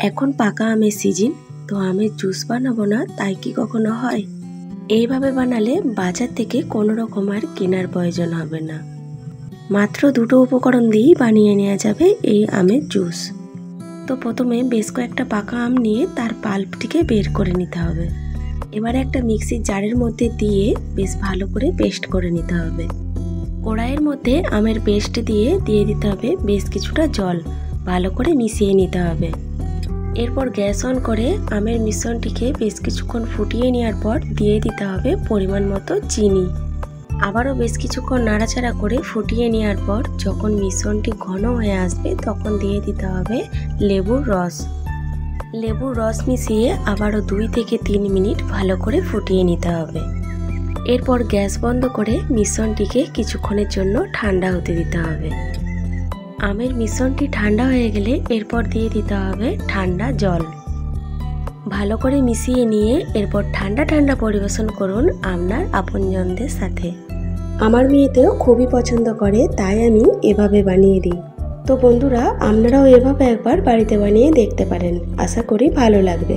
এখন পাকা আমের সিজন, তো আমের জুস বানাবো না তাই কি কখনো হয়? এইভাবে বানালে বাজার থেকে কোনো রকম আর কেনার প্রয়োজন হবে না। মাত্র দুটো উপকরণ দিয়েই বানিয়ে নেওয়া যাবে এই আমের জুস। তো প্রথমে বেশ কয়েকটা পাকা আম নিয়ে তার পাল্পটিকে বের করে নিতে হবে। এবারে একটা মিক্সির জারের মধ্যে দিয়ে বেশ ভালো করে পেস্ট করে নিতে হবে। কড়াইয়ের মধ্যে আমের পেস্ট দিয়ে দিতে হবে বেশ কিছুটা জল, ভালো করে মিশিয়ে নিতে হবে। এরপর গ্যাস অন করে আমের মিশ্রণটিকে বেশ কিছুক্ষণ ফুটিয়ে নেওয়ার পর দিয়ে দিতে হবে পরিমাণ মতো চিনি। আবারও বেশ কিছুক্ষণ নাড়াচাড়া করে ফুটিয়ে নেওয়ার পর যখন মিশ্রণটি ঘন হয়ে আসবে তখন দিয়ে দিতে হবে লেবুর রস। লেবুর রস মিশিয়ে আবারও 2 থেকে 3 মিনিট ভালো করে ফুটিয়ে নিতে হবে। এরপর গ্যাস বন্ধ করে মিশ্রণটিকে কিছুক্ষণের জন্য ঠান্ডা হতে দিতে হবে। আমের মিশ্রণটি ঠান্ডা হয়ে গেলে এরপর দিয়ে দিতে হবে ঠান্ডা জল। ভালো করে মিশিয়ে নিয়ে এরপর ঠান্ডা ঠান্ডা পরিবেশন করুন আপনার আপনজনদের সাথে। আমার মেয়েতেও খুবই পছন্দ করে, তাই আমি এভাবে বানিয়ে দিই। তো বন্ধুরা, আপনারাও এভাবে একবার বাড়িতে বানিয়ে দেখতে পারেন, আশা করি ভালো লাগবে।